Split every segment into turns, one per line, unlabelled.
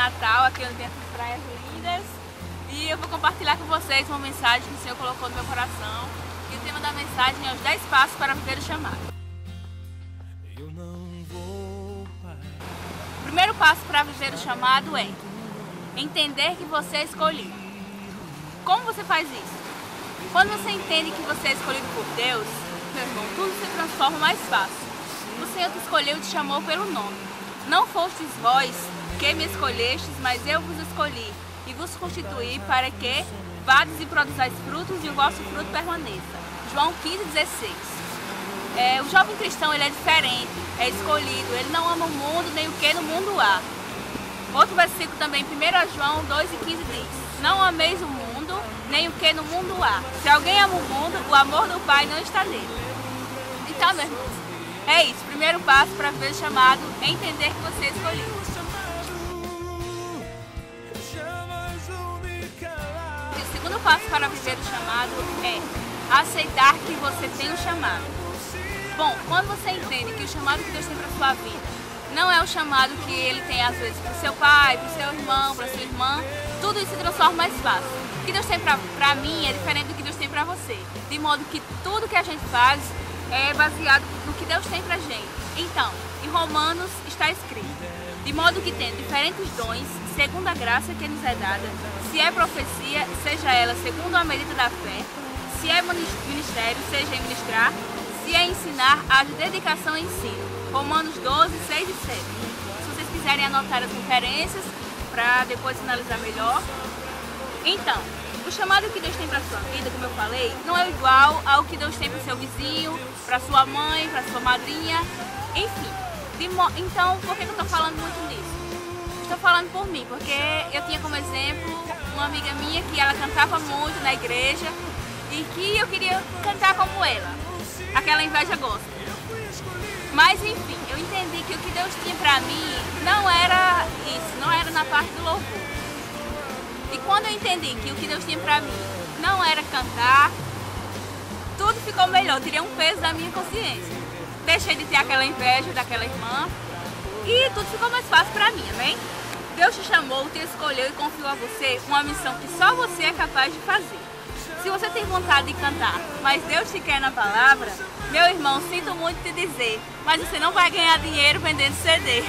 Natal, aqui onde tem essas praias lindas. E eu vou compartilhar com vocês uma mensagem que o Senhor colocou no meu coração. E o tema da mensagem é os 10 passos para viver o chamado. O primeiro passo para viver o chamado é entender que você é escolhido. Como você faz isso? Quando você entende que você é escolhido por Deus, meu irmão, tudo se transforma mais fácil. O Senhor te escolheu e te chamou pelo nome. Não fostes vós que me escolhestes, mas eu vos escolhi e vos constituí para que vades e produzais frutos e o vosso fruto permaneça. João 15:16. O jovem cristão ele é diferente, é escolhido, ele não ama o mundo nem o que no mundo há. Outro versículo também, 1 João 2:15 diz: não ameis o mundo nem o que no mundo há. Se alguém ama o mundo, o amor do Pai não está nele. Então, meu irmão, é isso. Primeiro passo para viver o chamado é entender que você é escolhido. E o segundo passo para viver o chamado é aceitar que você tem um chamado. Bom, quando você entende que o chamado que Deus tem para sua vida não é o chamado que Ele tem às vezes para o seu pai, para o seu irmão, para a sua irmã, tudo isso se transforma mais fácil. O que Deus tem para mim é diferente do que Deus tem para você. De modo que tudo que a gente faz é baseado no que Deus tem pra gente. Então, em Romanos está escrito: de modo que tem diferentes dons, segundo a graça que nos é dada, se é profecia, seja ela segundo a medida da fé, se é ministério, seja em ministrar, se é ensinar, haja dedicação em ensino. Romanos 12:6 e 7. Se vocês quiserem anotar as referências para depois analisar melhor. Então, o chamado que Deus tem para sua vida, como eu falei, não é igual ao que Deus tem para o seu vizinho, para sua mãe, para sua madrinha, enfim. Então, por que eu estou falando muito nisso? Estou falando por mim, porque eu tinha como exemplo uma amiga minha que ela cantava muito na igreja e que eu queria cantar como ela, aquela inveja gospel. Mas enfim, eu entendi que o que Deus tinha para mim não era isso, não era na parte do louvor. E quando eu entendi que o que Deus tinha pra mim não era cantar, tudo ficou melhor, tirei um peso da minha consciência. Deixei de ter aquela inveja daquela irmã e tudo ficou mais fácil pra mim, amém? Deus te chamou, te escolheu e confiou a você uma missão que só você é capaz de fazer. Se você tem vontade de cantar, mas Deus te quer na palavra, meu irmão, sinto muito te dizer, mas você não vai ganhar dinheiro vendendo CD.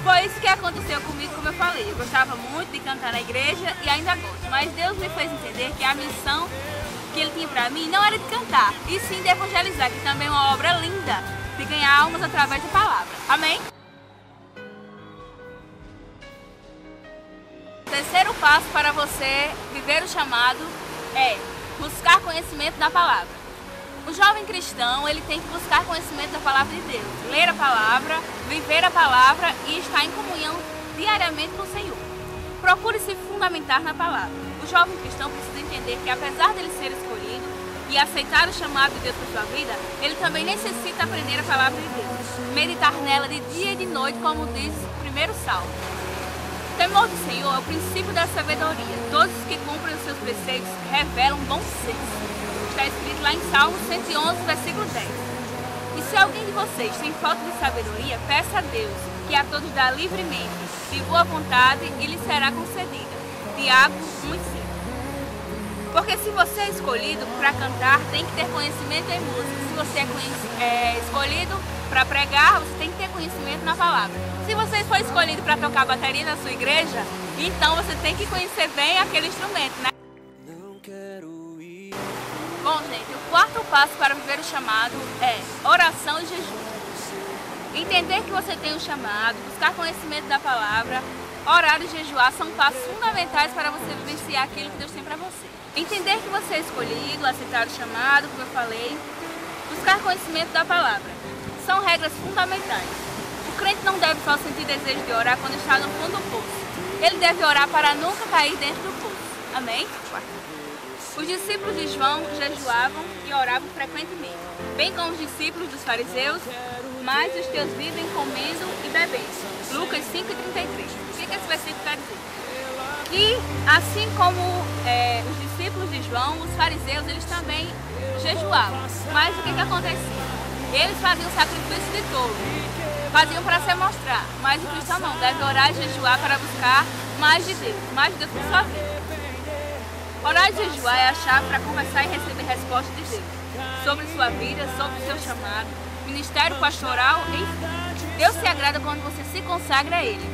Foi isso que aconteceu comigo, como eu falei. Eu gostava muito de cantar na igreja e ainda gosto. Mas Deus me fez entender que a missão que Ele tinha pra mim não era de cantar, e sim de evangelizar, que também é uma obra linda, de ganhar almas através da palavra. Amém? O terceiro passo para você viver o chamado é buscar conhecimento da palavra. O jovem cristão, ele tem que buscar conhecimento da palavra de Deus, ler a palavra, viver a palavra e estar em comunhão diariamente com o Senhor. Procure se fundamentar na palavra. O jovem cristão precisa entender que, apesar dele ser escolhido e aceitar o chamado de Deus para sua vida, ele também necessita aprender a palavra de Deus, meditar nela de dia e de noite, como diz o primeiro salmo. O temor do Senhor é o princípio da sabedoria. Todos os que cumprem os seus preceitos revelam bom senso. Está escrito lá em Salmo 111, versículo 10. E se alguém de vocês tem falta de sabedoria, peça a Deus, que a todos dá livremente, de boa vontade, e lhe será concedida. Tiago 1:5. Porque se você é escolhido para cantar, tem que ter conhecimento em música. Se você é escolhido para pregar, você tem que ter conhecimento na palavra. Se você for escolhido para tocar bateria na sua igreja, então você tem que conhecer bem aquele instrumento, né? Bom, gente, o quarto passo para viver o chamado é oração e jejum. Entender que você tem um chamado, buscar conhecimento da palavra, orar e jejuar são passos fundamentais para você vivenciar aquilo que Deus tem para você. Entender que você é escolhido, aceitar o chamado, como eu falei, buscar conhecimento da palavra. São regras fundamentais. O crente não deve só sentir desejo de orar quando está no fundo do poço. Ele deve orar para nunca cair dentro do poço. Amém? Os discípulos de João jejuavam e oravam frequentemente, bem como os discípulos dos fariseus, mas os teus vivem comendo e bebendo. Lucas 5:33. O que esse versículo quer dizer? Que assim como os discípulos de João, os fariseus, eles também jejuavam. Mas o que acontecia? Eles faziam sacrifício de touro. faziam para se mostrar, mas o cristão não, deve orar e jejuar para buscar mais de Deus para sua vida. Orar e jejuar é a chave para conversar e receber resposta de Deus sobre sua vida, sobre o seu chamado, ministério pastoral, enfim. Deus se agrada quando você se consagra a Ele.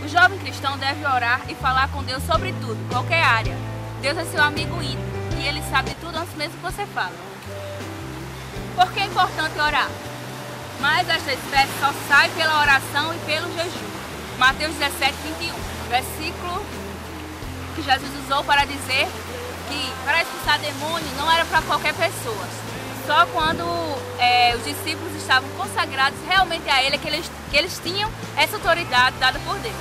O jovem cristão deve orar e falar com Deus sobre tudo, qualquer área. Deus é seu amigo íntimo e Ele sabe de tudo antes mesmo que você fala. Por que é importante orar? Mas esta espécie só sai pela oração e pelo jejum. Mateus 17, 21, versículo que Jesus usou para dizer que para expulsar demônio não era para qualquer pessoa. Só quando os discípulos estavam consagrados realmente a Ele que eles tinham essa autoridade dada por Deus.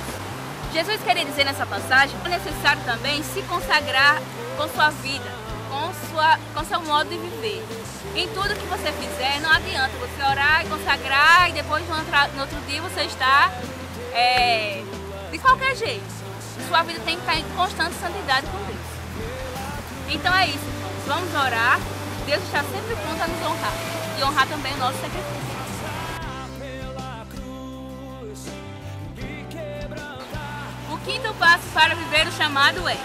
Jesus queria dizer nessa passagem que é necessário também se consagrar com sua vida, com seu modo de viver. Em tudo que você fizer, não adianta você orar e consagrar e depois no outro dia você está de qualquer jeito. Sua vida tem que estar em constante santidade com Deus. Então é isso, irmãos. Vamos orar. Deus está sempre pronto a nos honrar e honrar também o nosso sacrifício. O quinto passo para viver o chamado é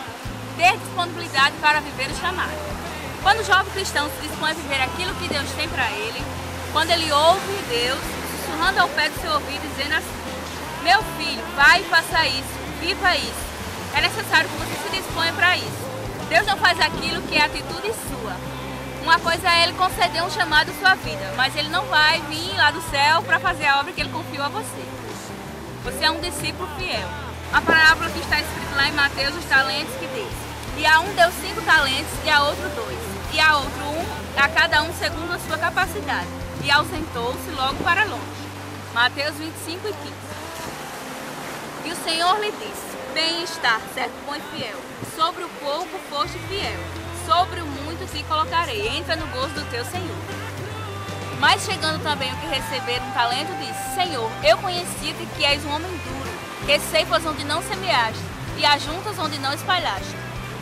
ter disponibilidade para viver o chamado. Quando o jovem cristão se dispõe a viver aquilo que Deus tem para ele, quando ele ouve Deus sussurrando ao pé do seu ouvido, dizendo assim: meu filho, vai e faça isso, viva isso. É necessário que você se disponha para isso. Deus não faz aquilo que é atitude sua. Uma coisa é Ele conceder um chamado à sua vida, mas Ele não vai vir lá do céu para fazer a obra que Ele confiou a você. Você é um discípulo fiel. A parábola que está escrita lá em Mateus, os talentos, que diz: e a um deu 5 talentos, e a outro 2, e a outro 1, a cada um segundo a sua capacidade, e ausentou-se logo para longe. Mateus 25 e 15. E o Senhor lhe disse: bem está, servo bom e fiel. Sobre o pouco foste fiel, sobre o muito te colocarei. Entra no gozo do teu Senhor. Mas chegando também o que receber um talento, disse: Senhor, eu conheci-te que és um homem duro, que ceifas onde não semeaste, e ajuntas onde não espalhaste.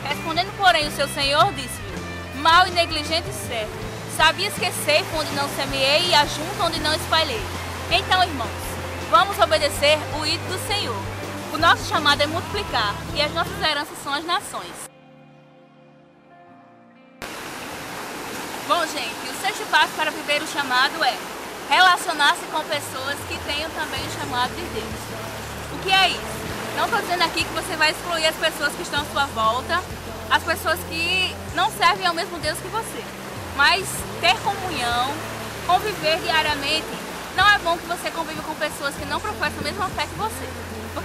Respondendo, porém, o seu Senhor disse-lhe: mau e negligente servo, sabias que ceifo onde não semeei e ajunto onde não espalhei. Então, irmãos, vamos obedecer o ídolo do Senhor. O nosso chamado é multiplicar e as nossas heranças são as nações. Bom, gente, o sexto passo para viver o chamado é relacionar-se com pessoas que tenham também o chamado de Deus. O que é isso? Não estou dizendo aqui que você vai excluir as pessoas que estão à sua volta, as pessoas que não servem ao mesmo Deus que você. Mas ter comunhão, conviver diariamente, não é bom que você conviva com pessoas que não professam a mesma fé que você.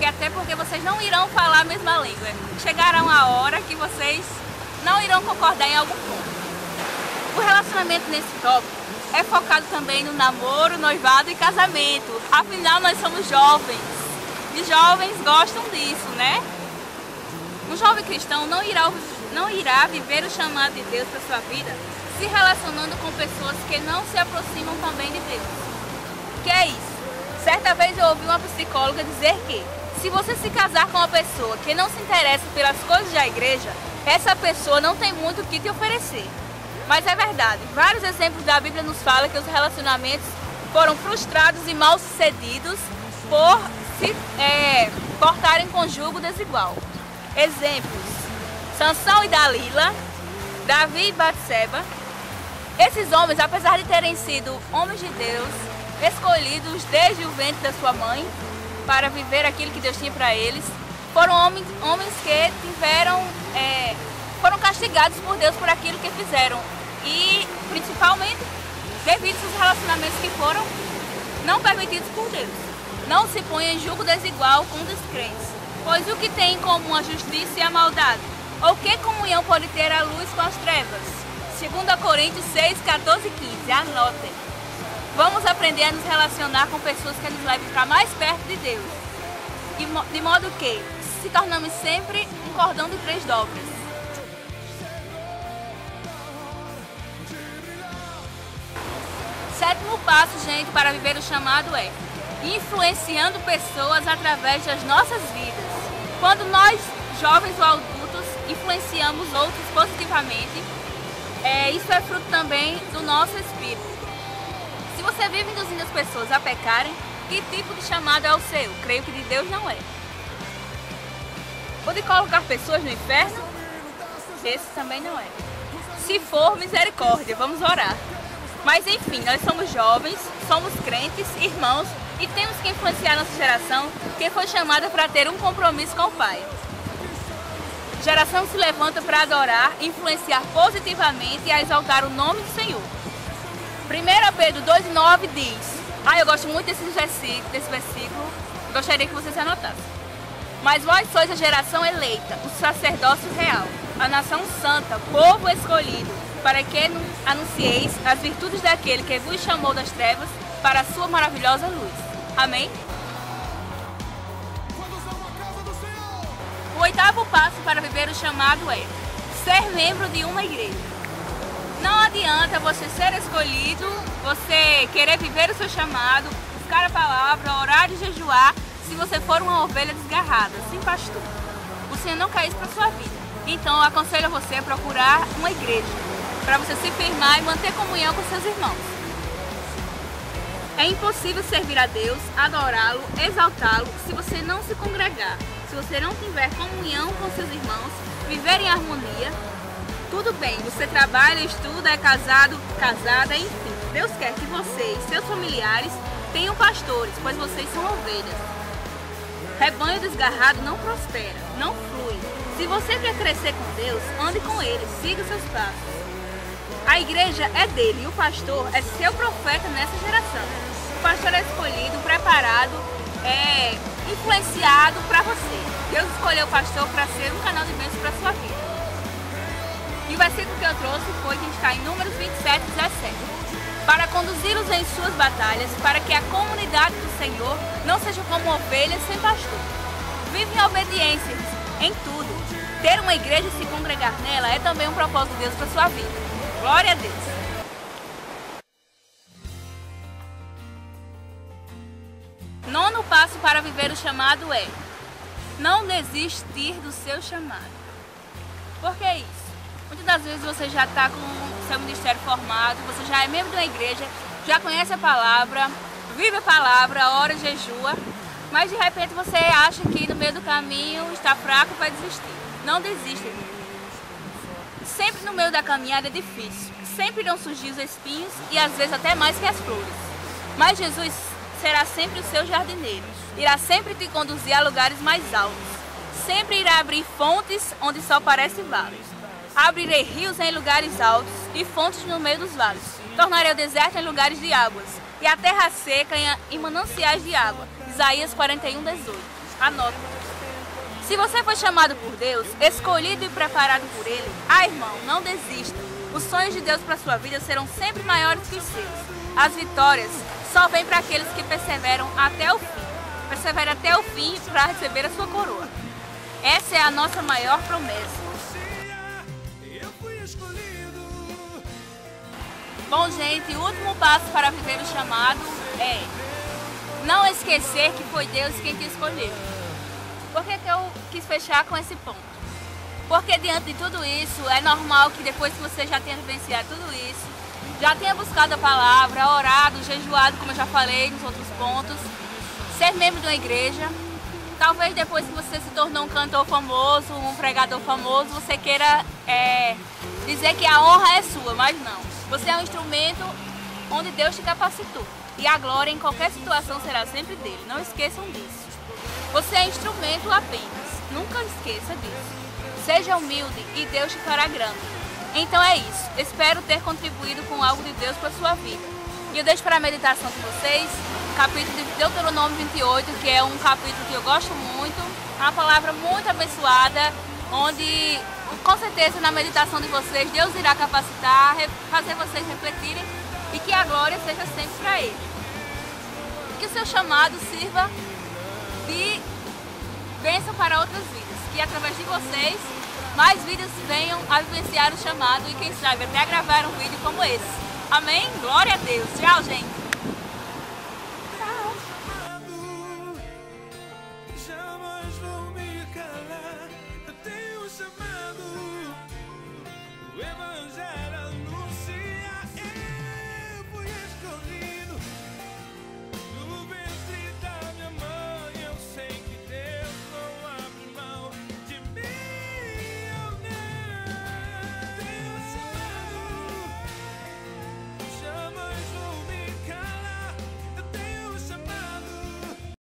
Até porque vocês não irão falar a mesma língua. Chegará uma hora que vocês não irão concordar em algum ponto. O relacionamento nesse tópico é focado também no namoro, noivado e casamento. Afinal, nós somos jovens. E jovens gostam disso, né? Um jovem cristão não irá viver o chamado de Deus para sua vida se relacionando com pessoas que não se aproximam também de Deus. O que é isso? Certa vez eu ouvi uma psicóloga dizer que se você se casar com uma pessoa que não se interessa pelas coisas da igreja, essa pessoa não tem muito o que te oferecer. Mas é verdade, vários exemplos da Bíblia nos falam que os relacionamentos foram frustrados e mal sucedidos por se portarem com jugo desigual. Exemplos: Sansão e Dalila, Davi e Batseba. Esses homens, apesar de terem sido homens de Deus, escolhidos desde o ventre da sua mãe para viver aquilo que Deus tinha para eles, foram homens que foram castigados por Deus por aquilo que fizeram, e principalmente devido aos relacionamentos que foram não permitidos por Deus. Não se ponha em julgo desigual com os descrentes, pois o que tem em comum a justiça e a maldade? Ou que comunhão pode ter a luz com as trevas? 2 Coríntios 6, 14 e 15, anotem. Vamos aprender a nos relacionar com pessoas que nos levem para mais perto de Deus, de modo que se tornamos sempre um cordão de 3 dobras. Sétimo passo, gente, para viver o chamado é influenciando pessoas através das nossas vidas. Quando nós, jovens ou adultos, influenciamos outros positivamente, isso é fruto também do nosso espírito. Se você vive induzindo as pessoas a pecarem, Que tipo de chamado é o seu? Creio que de Deus não é. O de colocar pessoas no inferno? Esse também não é. Se for, misericórdia, vamos orar. Mas enfim, nós somos jovens, somos crentes, irmãos, e temos que influenciar nossa geração que foi chamada para ter um compromisso com o Pai. A geração se levanta para adorar, influenciar positivamente e a exaltar o nome do Senhor. 1 Pedro 2,9 diz, eu gosto muito desse versículo, gostaria que vocês anotassem. Mas vós sois a geração eleita, o sacerdócio real, a nação santa, povo escolhido, para que anuncieis as virtudes daquele que vos chamou das trevas para a sua maravilhosa luz. Amém? O 8º passo para viver o chamado é ser membro de uma igreja. Não adianta você ser escolhido, você querer viver o seu chamado, buscar a palavra, orar e jejuar, se você for uma ovelha desgarrada, sem pastor. O Senhor não quer isso para a sua vida. Então eu aconselho você a procurar uma igreja, para você se firmar e manter comunhão com seus irmãos. É impossível servir a Deus, adorá-lo, exaltá-lo, se você não se congregar, se você não tiver comunhão com seus irmãos, viver em harmonia. Tudo bem, você trabalha, estuda, é casado, casada, enfim. Deus quer que você e seus familiares tenham pastores, pois vocês são ovelhas. Rebanho desgarrado não prospera, não flui. Se você quer crescer com Deus, ande com Ele, siga os seus passos. A igreja é dele e o pastor é seu profeta nessa geração. O pastor é escolhido, preparado, influenciado para você. Deus escolheu o pastor para ser um canal de bênção para a sua vida. E o versículo que eu trouxe foi que está em Números 27, 17. Para conduzi-los em suas batalhas, para que a comunidade do Senhor não seja como ovelhas sem pastor. Vive em obediência em tudo. Ter uma igreja e se congregar nela é também um propósito de Deus para a sua vida. Glória a Deus! Nono passo para viver o chamado é não desistir do seu chamado. Por que isso? Muitas das vezes você já está com o seu ministério formado, você já é membro de uma igreja, já conhece a palavra, vive a palavra, ora, jejua, mas de repente você acha que no meio do caminho está fraco e vai desistir. Não desista, irmão. Sempre no meio da caminhada é difícil, sempre irão surgir os espinhos e às vezes até mais que as flores. Mas Jesus será sempre o seu jardineiro, irá sempre te conduzir a lugares mais altos, sempre irá abrir fontes onde só parece vales. Abrirei rios em lugares altos e fontes no meio dos vales. Tornarei o deserto em lugares de águas e a terra seca em mananciais de água. Isaías 41, 18. Anota. Se você foi chamado por Deus, escolhido e preparado por Ele, irmão, não desista. Os sonhos de Deus para a sua vida serão sempre maiores que os seus. As vitórias só vêm para aqueles que perseveram até o fim. Persevere até o fim para receber a sua coroa. Essa é a nossa maior promessa. Bom, gente, o último passo para viver o chamado é não esquecer que foi Deus quem te escolheu. Por que eu quis fechar com esse ponto? Porque diante de tudo isso, é normal que depois que você já tenha vivenciado tudo isso, já tenha buscado a palavra, orado, jejuado, como eu já falei nos outros pontos, ser membro de uma igreja, talvez depois que você se tornou um cantor famoso, um pregador famoso, você queira dizer que a honra é sua, mas não. Você é um instrumento onde Deus te capacitou. E a glória em qualquer situação será sempre dele. Não esqueçam disso. Você é instrumento apenas. Nunca esqueça disso. Seja humilde e Deus te fará grande. Então é isso. Espero ter contribuído com algo de Deus para a sua vida. E eu deixo para a meditação de vocês o capítulo de Deuteronômio 28, que é um capítulo que eu gosto muito. É uma palavra muito abençoada, onde com certeza na meditação de vocês Deus irá capacitar, fazer vocês refletirem e que a glória seja sempre para Ele. Que o seu chamado sirva de bênção para outras vidas, que através de vocês mais vidas venham a vivenciar o chamado e quem sabe até gravar um vídeo como esse. Amém? Glória a Deus. Tchau, gente.